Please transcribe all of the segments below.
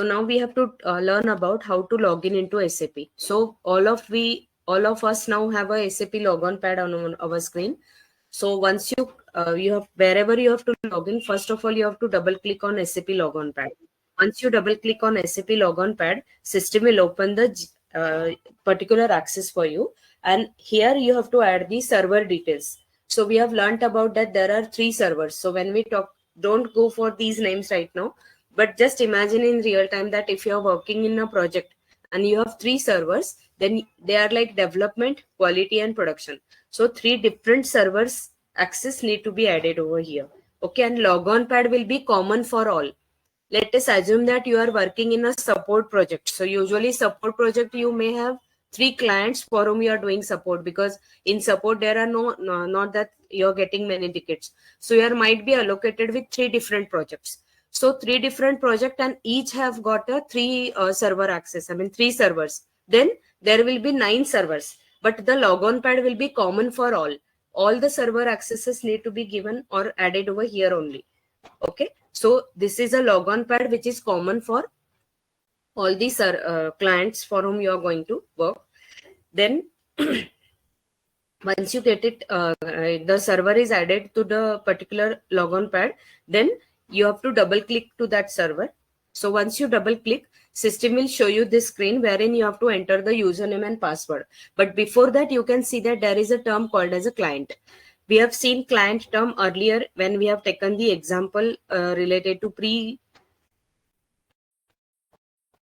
now we have to learn about how to log in into SAP. So all of us now have a SAP logon pad on our screen. So once you have, wherever you have to log in, first of all you have to double click on SAP logon pad. Once you double click on SAP logon pad, system will open the particular access for you, and here you have to add the server details. So we have learned about that there are 3 servers. So when we talk, don't go for these names right now, but just imagine in real time that if you are working in a project and you have 3 servers, then they are like development, quality, and production. So 3 different servers access need to be added over here. Okay, and logon pad will be common for all. Let us assume that you are working in a support project. So usually support project, you may have 3 clients for whom you are doing support, because in support there are not that you're getting many tickets. So you might be allocated with 3 different projects. So 3 different projects, and each have got a 3 server access. I mean 3 servers. Then there will be 9 servers, but the logon pad will be common for all. All the server accesses need to be given or added over here only. Okay, so this is a logon pad which is common for all these clients for whom you are going to work. Then once you get it, the server is added to the particular logon pad, then you have to double click to that server. So once you double click, system will show you this screen wherein you have to enter the username and password. But before that, you can see that there is a term called as a client. We have seen client term earlier when we have taken the example related to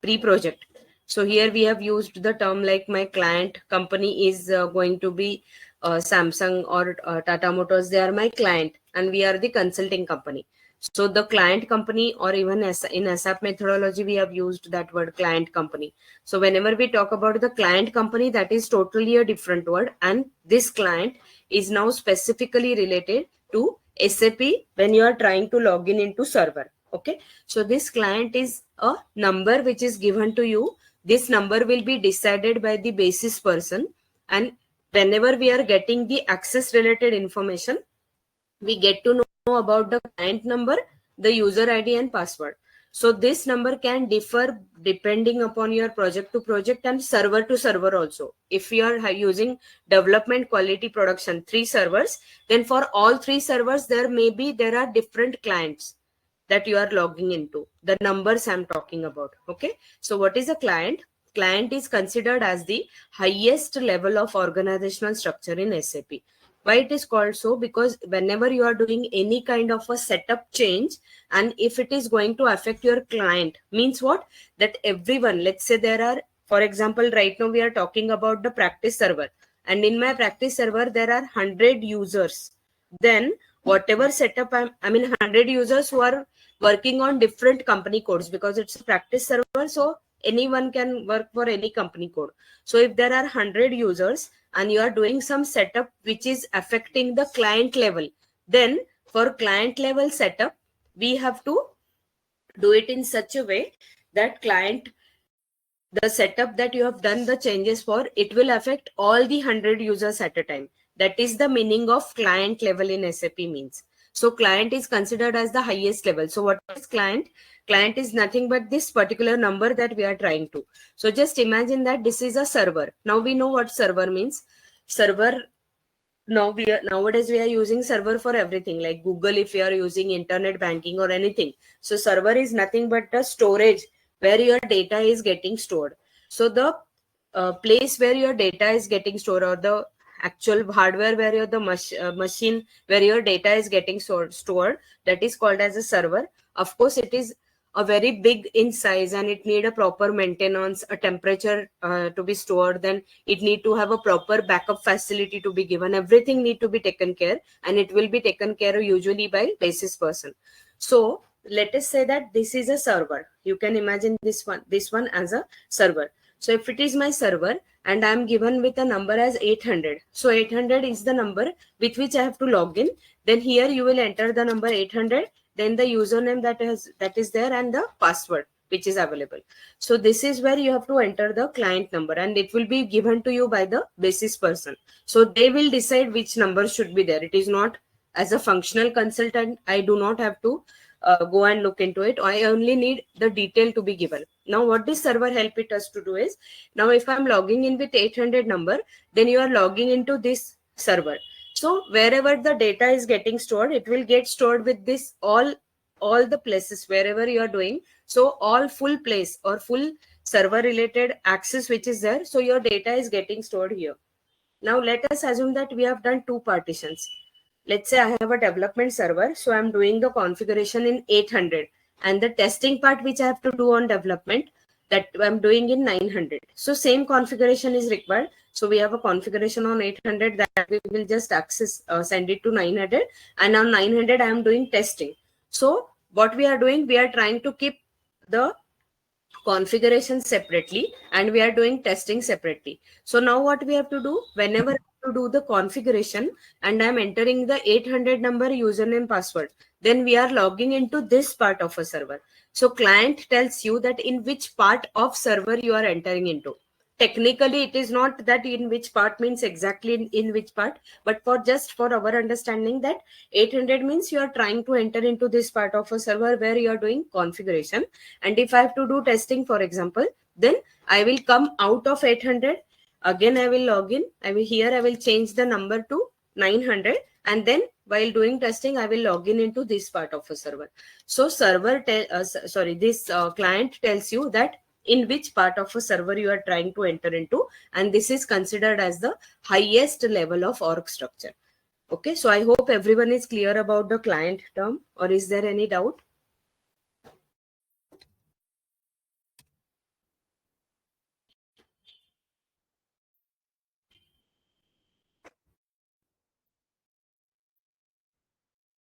pre-project. So here we have used the term like my client company is going to be Samsung or Tata Motors. They are my client and we are the consulting company. So the client company, or even in SAP methodology, we have used that word client company. So whenever we talk about the client company, that is totally a different word. And this client is now specifically related to SAP when you are trying to log in into server. Okay, so this client is a number which is given to you. This number will be decided by the basis person, and whenever we are getting the access related information, we get to know about the client number, the user ID, and password. So this number can differ depending upon your project to project and server to server also. If you are using development, quality, production, 3 servers, then for all 3 servers there are different clients that you are logging into, the numbers I'm talking about. Okay, so what is a client? Client is considered as the highest level of organizational structure in SAP. Why it is called so? Because whenever you are doing any kind of a setup change, and if it is going to affect your client, means what? That everyone, let's say there are, for example, right now we are talking about the practice server, and in my practice server there are 100 users. Then whatever setup I mean 100 users who are working on different company codes, because it's a practice server, so anyone can work for any company code. So if there are 100 users and you are doing some setup which is affecting the client level, then for client level setup we have to do it in such a way that client, the setup that you have done the changes for, it will affect all the 100 users at a time. That is the meaning of client level in SAP means. So client is considered as the highest level. So what is client? Client is nothing but this particular number that we are trying to. So just imagine that this is a server. Now we know what server means. Server, nowadays we are using server for everything, like Google, if you are using internet banking or anything. So server is nothing but the storage where your data is getting stored. So the place where your data is getting stored, or the actual hardware where you're the machine where your data is getting stored, that is called as a server. Of course it is a very big in size and it need a proper maintenance, a temperature to be stored, then it need to have a proper backup facility to be given. Everything need to be taken care, and it will be taken care of usually by basis person. So let us say that this is a server. You can imagine this one as a server. So if it is my server and I am given with a number as 800, so 800 is the number with which I have to log in. Then here you will enter the number 800, then the username that is there, and the password which is available. So this is where you have to enter the client number, and it will be given to you by the basis person. So they will decide which number should be there. It is not, as a functional consultant, I do not have to go and look into it. I only need the detail to be given. Now what this server help it us to do is, now if I'm logging in with 800 number, then you are logging into this server. So wherever the data is getting stored, it will get stored with this all the places wherever you are doing. So all full place or full server related access which is there, so your data is getting stored here. Now let us assume that we have done two partitions. Let's say I have a development server, so I'm doing the configuration in 800, and the testing part which I have to do on development, that I'm doing in 900. So same configuration is required. So we have a configuration on 800 that we will just access, send it to 900, and on 900 I am doing testing. So what we are doing, we are trying to keep the configuration separately and we are doing testing separately. So now what we have to do, whenever I have to do the configuration and I'm entering the 800 number username password, then we are logging into this part of a server. So client tells you that in which part of server you are entering into. Technically it is not that in which part means exactly in which part, but for just for our understanding, that 800 means you are trying to enter into this part of a server where you are doing configuration. And if I have to do testing, for example, then I will come out of 800. Again, I will log in. I will change the number to 900. And then while doing testing, I will log in into this part of a server. So this client tells you that in which part of a server you are trying to enter into. And this is considered as the highest level of org structure. Okay, so I hope everyone is clear about the client term, or is there any doubt?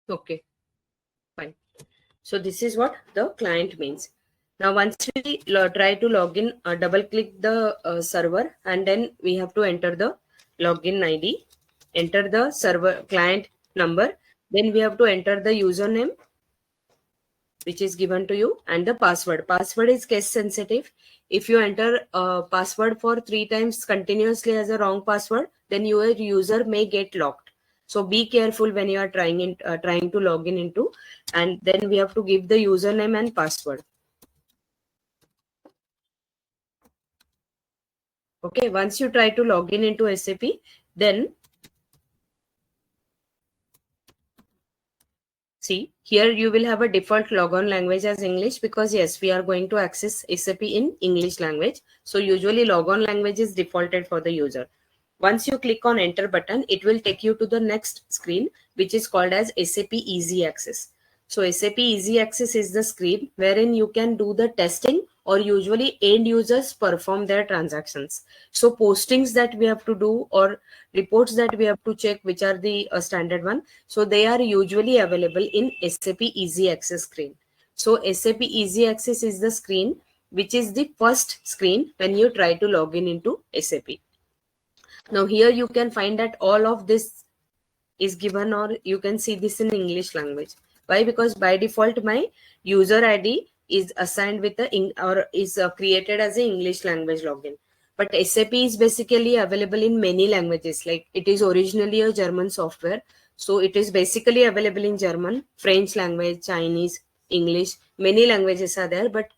Okay, fine. So this is what the client means. Now, once we try to log in, double click the server, and then we have to enter the login ID, enter the server client number, then we have to enter the username which is given to you, and the password. Password is case sensitive. If you enter a password for 3 times continuously as a wrong password, then your user may get locked. So be careful when you are trying to log in into, and then we have to give the username and password. Okay, once you try to log in into SAP, then see, here you will have a default logon language as English, because yes, we are going to access SAP in English language. So usually logon language is defaulted for the user. Once you click on enter button, it will take you to the next screen, which is called as SAP Easy Access. So SAP Easy Access is the screen wherein you can do the testing, or usually end users perform their transactions. So postings that we have to do, or reports that we have to check, which are the standard one. So they are usually available in SAP Easy Access screen. So SAP Easy Access is the screen which is the first screen when you try to log in into SAP. Now here you can find that all of this is given, or you can see this in English language. Why? Because by default my user ID is assigned with or is created as an English language login. But SAP is basically available in many languages. Like it is originally a German software. So it is basically available in German, French language, Chinese, English. Many languages are there, but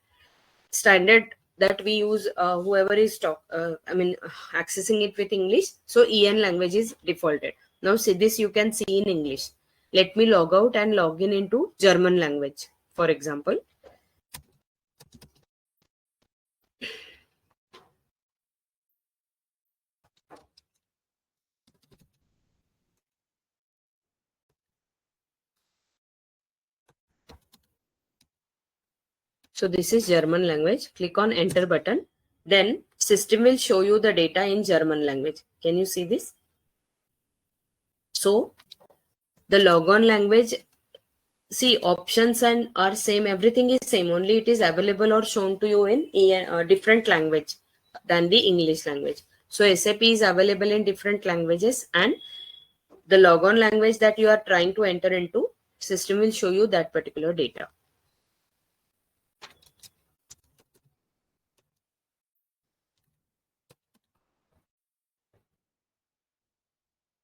standard that we use, whoever is accessing it with English, so EN language is defaulted. Now see, this you can see in English. Let me log out and log in into German language, for example. So this is German language. Click on enter button, then system will show you the data in German language. Can you see this? So the logon language, see, options and are same, everything is same, only it is available or shown to you in a different language than the English language. So SAP is available in different languages, and the logon language that you are trying to enter into, system will show you that particular data.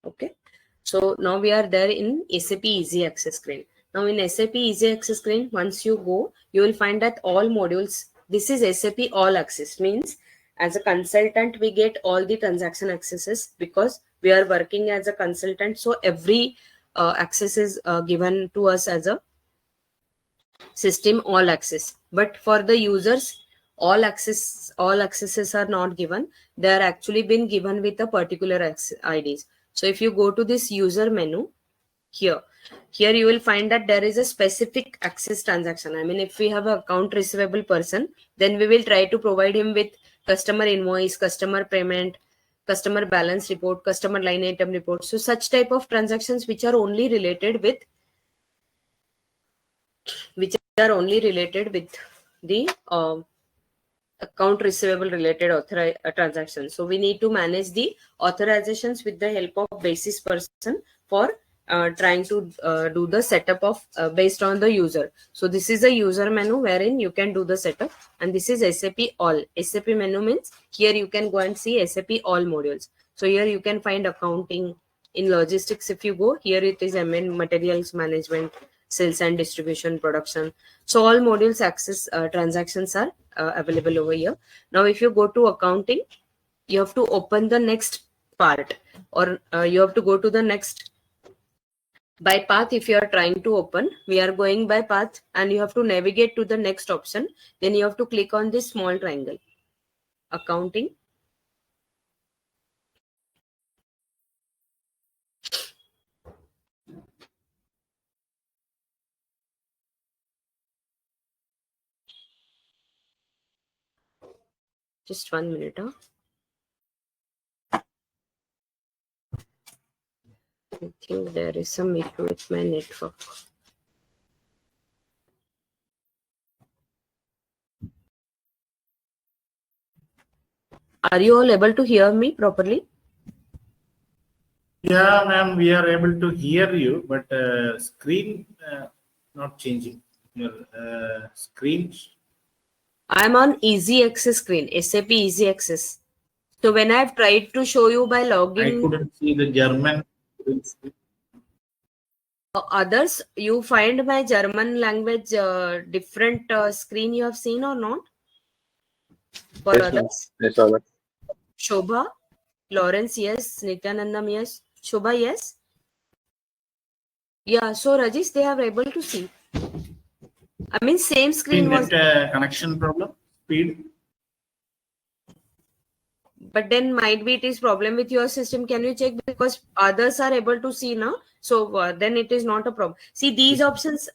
Okay, so now we are there in SAP Easy Access screen. Now in SAP Easy Access screen, once you go, you will find that all modules, this is SAP All Access, means as a consultant, we get all the transaction accesses because we are working as a consultant. So every access is given to us as a system all access. But for the users, all accesses are not given. They are actually been given with a particular IDs. So if you go to this user menu here you will find that there is a specific access transaction. I mean, if we have an account receivable person, then we will try to provide him with customer invoice, customer payment, customer balance report, customer line item report. So such type of transactions which are only related with the account receivable related transactions. So we need to manage the authorizations with the help of basis person for trying to do the setup of based on the user. So this is a user menu wherein you can do the setup, and this is SAP all. SAP menu means here you can go and see SAP all modules. So here you can find accounting. In logistics, if you go here, it is MN materials management, sales and distribution, production. So all modules access transactions are available over here. Now if you go to accounting, you have to open the next part, or you have to go to the next by path. If you are trying to open, we are going by path, and you have to navigate to the next option. Then you have to click on this small triangle, accounting. Just 1 minute. I think there is some issue with my network. Are you all able to hear me properly? Yeah, ma'am, we are able to hear you, but screen not changing. Your screen. I'm on Easy Access screen, SAP Easy Access. So when I've tried to show you by logging, I couldn't see the German. Others, you find my German language different screen you have seen or not? For Yes, others, yes, all right. Shobha, Lawrence, yes. Nityanandam, yes. Shobha, yes. Yeah, so Rajesh, they are able to see. I mean, same screen was. Connection problem, speed. But then might be it is problem with your system. Can you check, because others are able to see now? So then it is not a problem. See, these options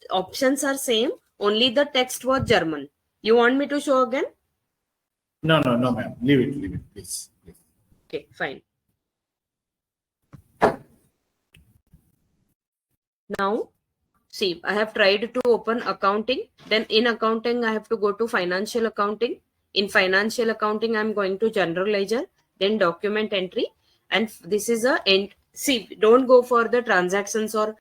are same. Only the text was German. You want me to show again? No, ma'am. Leave it, please. Okay, fine. Now, see, I have tried to open accounting. Then in accounting, I have to go to financial accounting. In financial accounting, I'm going to general ledger, then document entry. And this is a end. See, don't go for the transactions or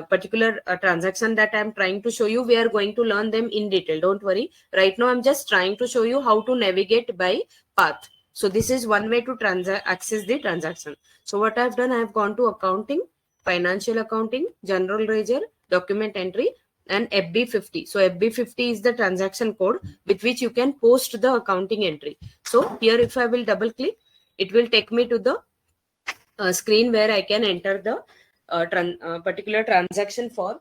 particular transaction that I'm trying to show you. We are going to learn them in detail. Don't worry. Right now, I'm just trying to show you how to navigate by path. So this is one way to access the transaction. So what I've done, I've gone to accounting, financial accounting, general ledger, document entry, and FB50. So FB50 is the transaction code with which you can post the accounting entry. So here, if I will double click, it will take me to the screen where I can enter the particular transaction for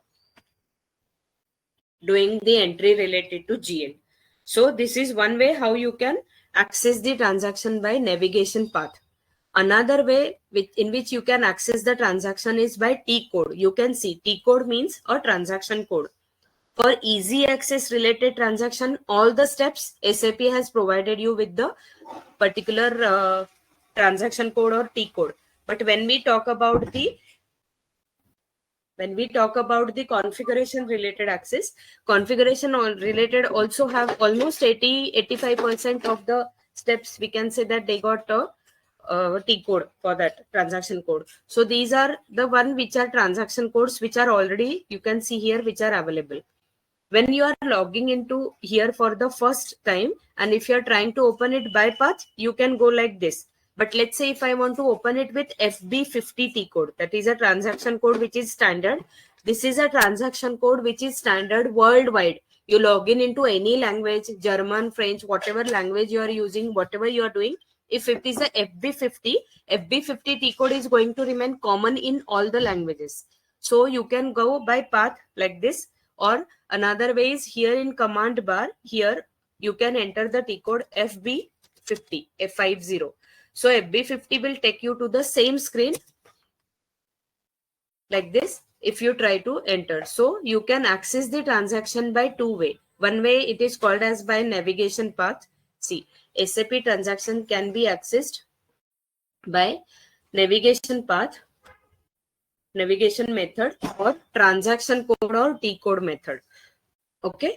doing the entry related to GL. So this is one way how you can access the transaction by navigation path. Another way in which you can access the transaction is by T code. You can see T code means a transaction code. For easy access related transaction, all the steps SAP has provided you with the particular transaction code or T code. But when we talk about the configuration related access, configuration related also have almost 85% of the steps. We can say that they got a T code for that transaction code. So these are the one which are transaction codes which are already, you can see here, which are available. When you are logging into here for the first time, and if you are trying to open it by path, you can go like this. But let's say if I want to open it with FB50 T code, that is a transaction code which is standard. This is a transaction code which is standard worldwide. You log in into any language, German, French, whatever language you are using, whatever you are doing. If it is a FB50 T code is going to remain common in all the languages. So you can go by path like this, or another way is here in command bar. Here you can enter the T code FB50, F50. So FB50 will take you to the same screen like this if you try to enter. So you can access the transaction by two way. One way it is called as by navigation path. See, SAP transaction can be accessed by navigation path, navigation method, or transaction code or T code method. Okay.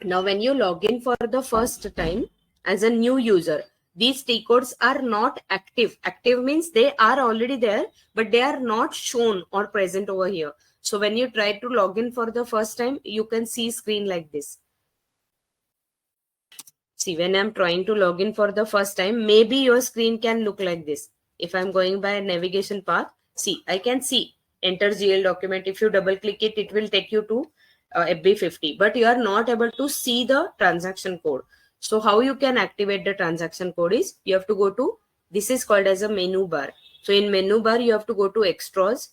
Now when you log in for the first time as a new user, these T codes are not active. Active means they are already there, but they are not shown or present over here. So when you try to log in for the first time, you can see screen like this. See, when I'm trying to log in for the first time, maybe your screen can look like this. If I'm going by a navigation path, see, I can see enter GL document. If you double click it, it will take you to FB50, but you are not able to see the transaction code. So how you can activate the transaction code is you have to go to, this is called as a menu bar. So in menu bar, you have to go to extras,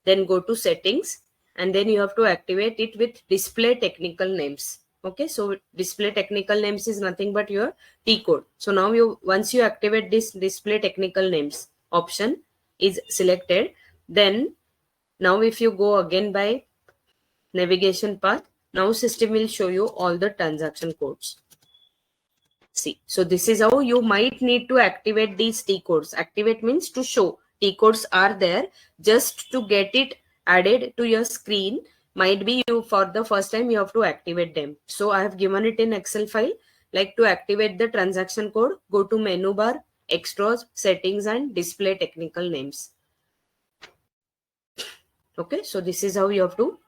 then go to settings, and then you have to activate it with display technical names. Okay, so display technical names is nothing but your T code. So now once you activate this display technical names option is selected, then now if you go again by navigation path, now system will show you all the transaction codes. See, so this is how you might need to activate these T codes. Activate means to show T codes are there. Just to get it added to your screen, might be you for the first time you have to activate them. So I have given it in Excel file. Like to activate the transaction code, go to menu bar, extras, settings, and display technical names. Okay, so this is how you have to.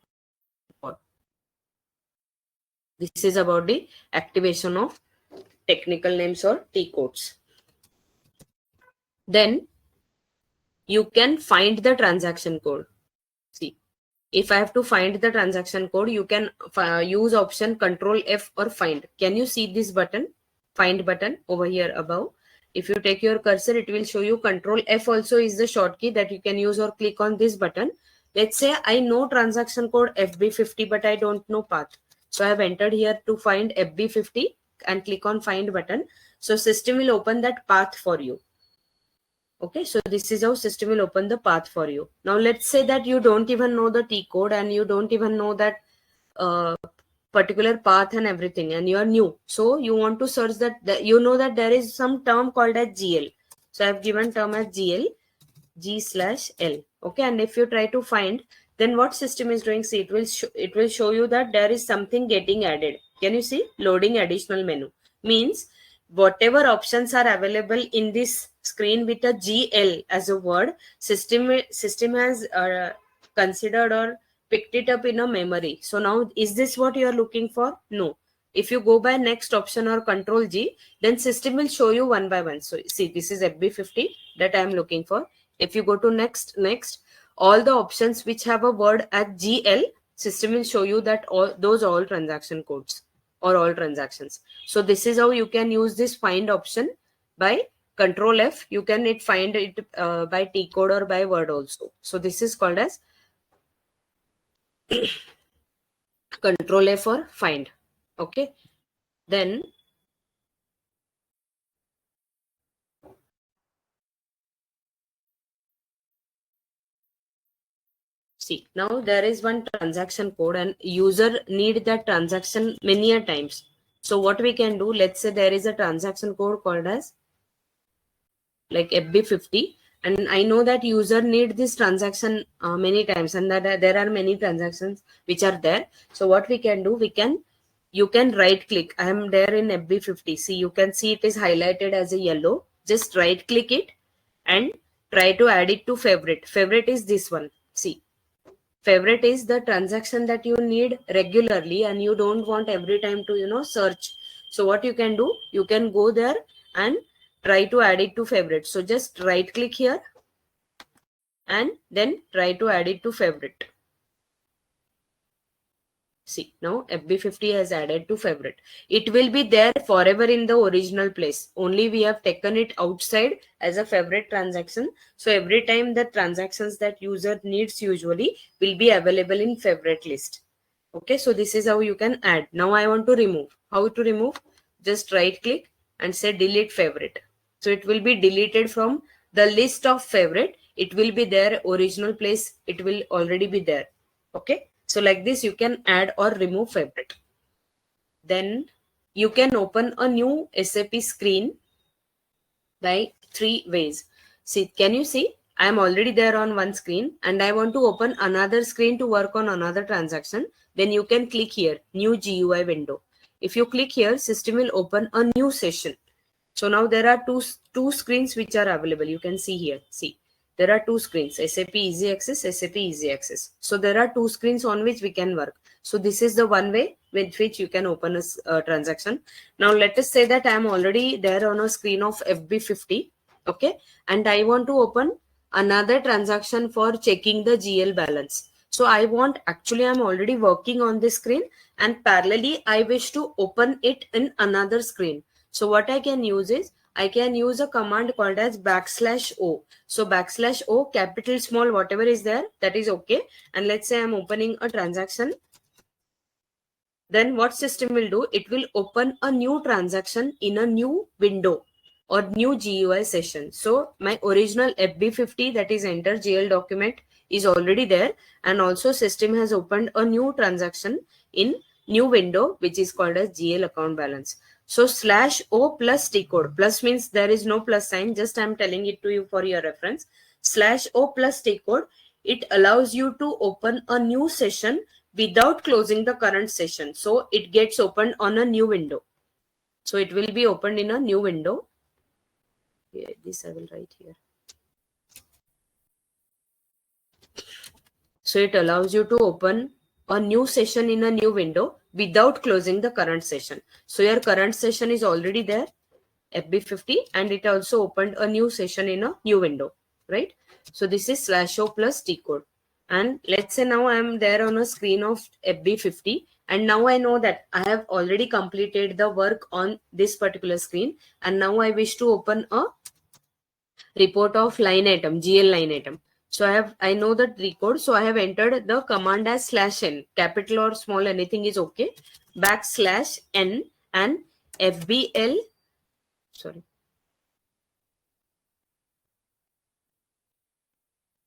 This is about the activation of technical names or T codes. Then you can find the transaction code. See, if I have to find the transaction code, you can use option Control F or find. Can you see this button? Find button over here above. If you take your cursor, it will show you Control F also is the shortcut that you can use, or click on this button. Let's say I know transaction code FB50, but I don't know path. So I have entered here to find FB50 and click on find button. So system will open that path for you. Okay, so this is how system will open the path for you. Now let's say that you don't even know the T code and you don't even know that particular path and everything, and you are new. So you want to search that, you know that there is some term called as GL. So I have given term as GL, G/L. Okay, and if you try to find, then what system is doing? See, it will show you that there is something getting added. Can you see? Loading additional menu means whatever options are available in this screen with a GL as a word, system has considered or picked it up in a memory. So now, is this what you are looking for? No. If you go by next option or Control G, then system will show you one by one. So see, this is FB50 that I am looking for. If you go to next, all the options which have a word as GL, system will show you that all transaction codes or all transactions. So this is how you can use this find option by Control F. You can find it by T code or by word also. So this is called as Control F or find. Okay, then see, now there is one transaction code and user need that transaction many a times. So what we can do, let's say there is a transaction code called as like FB50, and I know that user need this transaction many times, and that there are many transactions which are there. So what we can do, you can right click. I am there in FB50. See, you can see it is highlighted as a yellow. Just right click it and try to add it to favorite. Favorite is this one. See, favorite is the transaction that you need regularly and you don't want every time to search. So what you can do, you can go there and try to add it to favorite. So just right click here and then try to add it to favorite. See, now FB50 has added to favorite. It will be there forever in the original place. Only we have taken it outside as a favorite transaction. So every time the transactions that user needs usually will be available in favorite list. Okay, so this is how you can add. Now I want to remove. How to remove? Just right click and say delete favorite. So it will be deleted from the list of favorite. It will be there original place. It will already be there. Okay. So like this, you can add or remove favorite. Then you can open a new SAP screen by 3 ways. See, can you see? I am already there on one screen and I want to open another screen to work on another transaction. Then you can click here, new GUI window. If you click here, system will open a new session. So now there are two screens which are available. You can see here. See, there are two screens, SAP Easy Access, SAP Easy Access. So there are two screens on which we can work. So this is the one way with which you can open a transaction. Now let us say that I am already there on a screen of FB50. Okay. And I want to open another transaction for checking the GL balance. So I want, actually I'm already working on this screen and parallelly I wish to open it in another screen. So what I can use is, I can use a command called as \O. So \O, capital, small, whatever is there, that is okay. And let's say I'm opening a transaction. Then what system will do? It will open a new transaction in a new window or new GUI session. So my original FB50, that is enter GL document, is already there. And also system has opened a new transaction in new window, which is called as GL account balance. So /O plus T code. Plus means there is no plus sign. Just I'm telling it to you for your reference. /O plus T code. It allows you to open a new session without closing the current session. So it gets opened on a new window. So it will be opened in a new window. Yeah, this I will write here. So it allows you to open a new session in a new window without closing the current session. So your current session is already there, FB50, and it also opened a new session in a new window, right? So this is /O plus T code. And let's say now I am there on a screen of FB50, and now I know that I have already completed the work on this particular screen, and now I wish to open a report of line item, GL line item. So I know the recode. So I have entered the command as /n, capital or small, anything is okay. \n and FBL, sorry,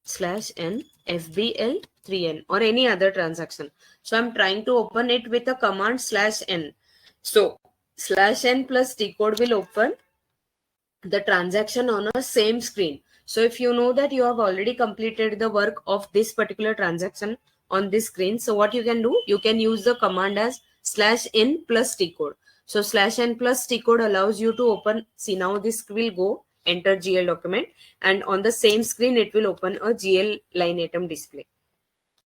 /n FBL3N or any other transaction. So I'm trying to open it with a command /n. So /n plus T code will open the transaction on a same screen. So if you know that you have already completed the work of this particular transaction on this screen, so what you can do, you can use the command as /n plus T code. So /n plus T code allows you to open, see now this will go enter GL document, and on the same screen it will open a GL line item display,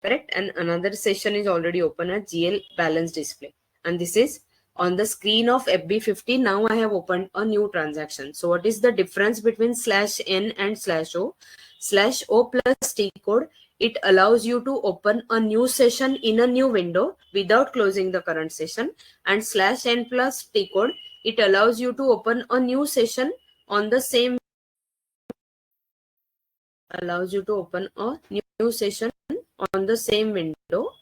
correct? And another session is already open a GL balance display, and this is on the screen of FB50. Now I have opened a new transaction. So what is the difference between /n and /O? /O plus T code, it allows you to open a new session in a new window without closing the current session. And /n plus T code, it allows you to open a new session on the same, allows you to open a new session on the same window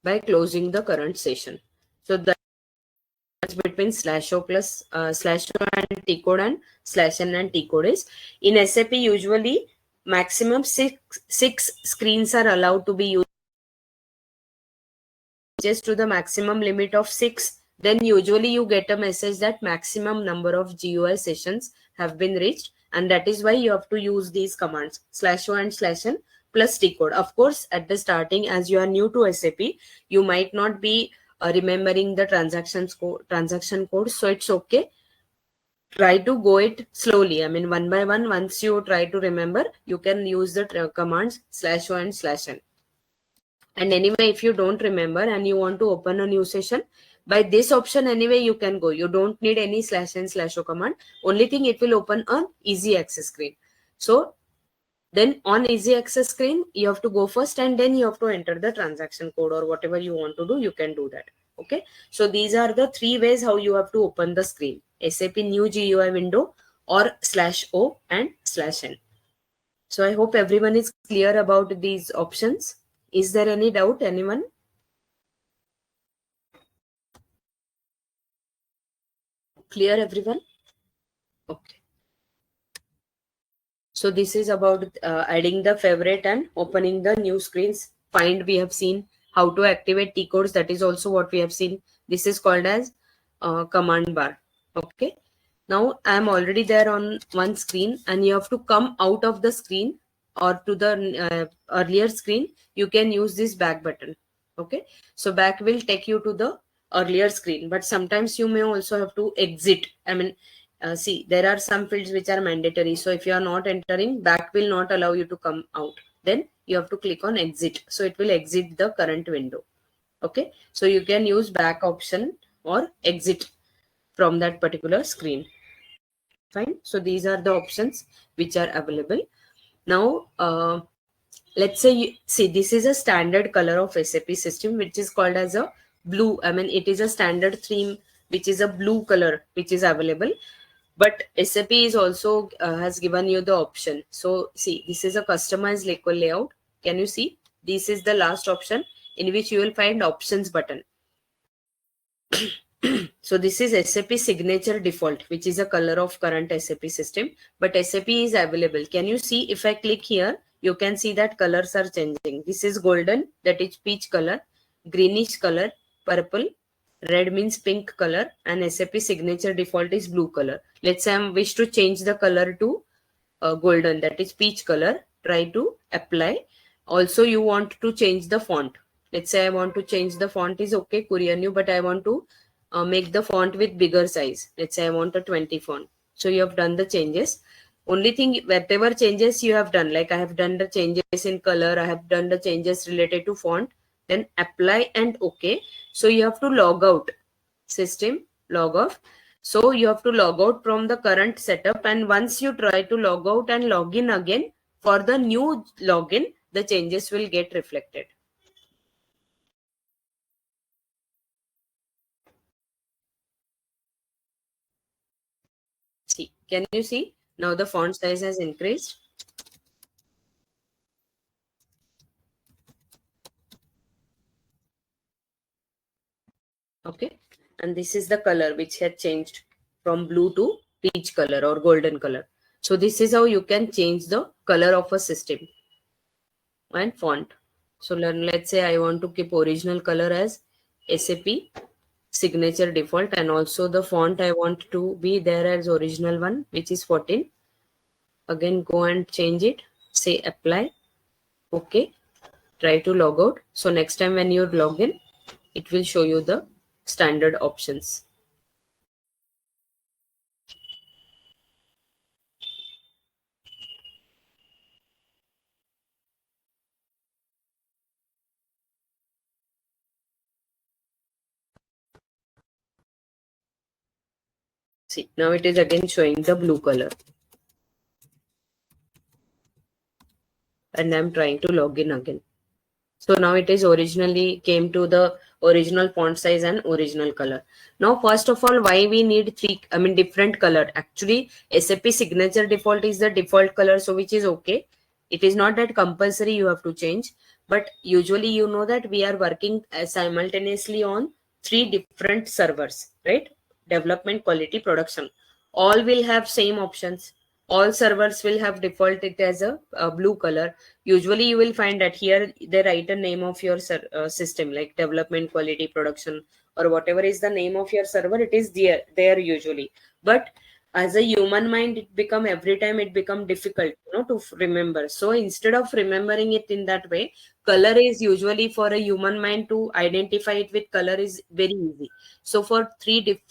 by closing the current session. So that's between /O plus /O and T code and /n and T code is, in SAP usually maximum six screens are allowed to be used. Just to the maximum limit of 6, then usually you get a message that maximum number of GUI sessions have been reached, and that is why you have to use these commands /O and /n plus T code. Of course, at the starting, as you are new to SAP, you might not be remembering the transaction code, so it's okay. Try to go it slowly. I mean, one by one. Once you try to remember, you can use the commands /O and /n. And anyway, if you don't remember and you want to open a new session, by this option anyway you can go. You don't need any /n/o command. Only thing, it will open an easy access screen. So then on easy access screen, you have to go first and then you have to enter the transaction code or whatever you want to do, you can do that. Okay. So these are the 3 ways how you have to open the screen: SAP new GUI window, or /o and /n. So I hope everyone is clear about these options. Is there any doubt, anyone? Clear, everyone? Okay. So this is about adding the favorite and opening the new screens. Find, we have seen. How to activate T codes, that is also what we have seen. This is called as command bar. Okay. Now I am already there on one screen, and you have to come out of the screen or to the earlier screen. You can use this back button. Okay. So back will take you to the earlier screen, but sometimes you may also have to exit. I mean, see, there are some fields which are mandatory. So if you are not entering, back will not allow you to come out. Then you have to click on exit. So it will exit the current window. Okay. So you can use back option or exit from that particular screen. Fine. So these are the options which are available. Now, let's say, see, this is a standard color of SAP system, which is called as a blue. I mean, it is a standard theme, which is a blue color, which is available. But SAP is also has given you the option. So see, this is a customized liquid layout. Can you see? This is the last option in which you will find options button. So this is SAP signature default, which is a color of current SAP system, but SAP is available. Can you see? If I click here, you can see that colors are changing. This is golden, that is peach color, greenish color, purple, red means pink color, and SAP signature default is blue color. Let's say I wish to change the color to golden, that is peach color. Try to apply. Also, you want to change the font. Let's say I want to change the font is okay, Korean new, but I want to make the font with bigger size. Let's say I want a 20 font. So you have done the changes. Only thing, whatever changes you have done, like I have done the changes in color, I have done the changes related to font, then apply and okay. So you have to log out, system, log off. So you have to log out from the current setup, and once you try to log out and log in again for the new login, the changes will get reflected. See, can you see? Now the font size has increased. Okay. And this is the color which had changed from blue to peach color or golden color. So this is how you can change the color of a system and font. So let's say I want to keep original color as SAP signature default, and also the font I want to be there as original one, which is 14. Again, go and change it, say apply, okay, try to log out. So next time when you log in, it will show you the standard options. See, now it is again showing the blue color. And I'm trying to log in again. So now it is originally came to the original font size and original color. Now, first of all, why we need different color? Actually, SAP signature default is the default color, so which is okay. It is not that compulsory you have to change, but usually you know that we are working simultaneously on 3 different servers, right? Development, quality, production. All will have same options. All servers will have default it as a blue color. Usually you will find that here they write a name of your system, like development, quality, production, or whatever is the name of your server, it is there usually. But as a human mind, it become every time it become difficult, to remember. So instead of remembering it in that way, color is usually for a human mind to identify it with color is very easy. So for 3 different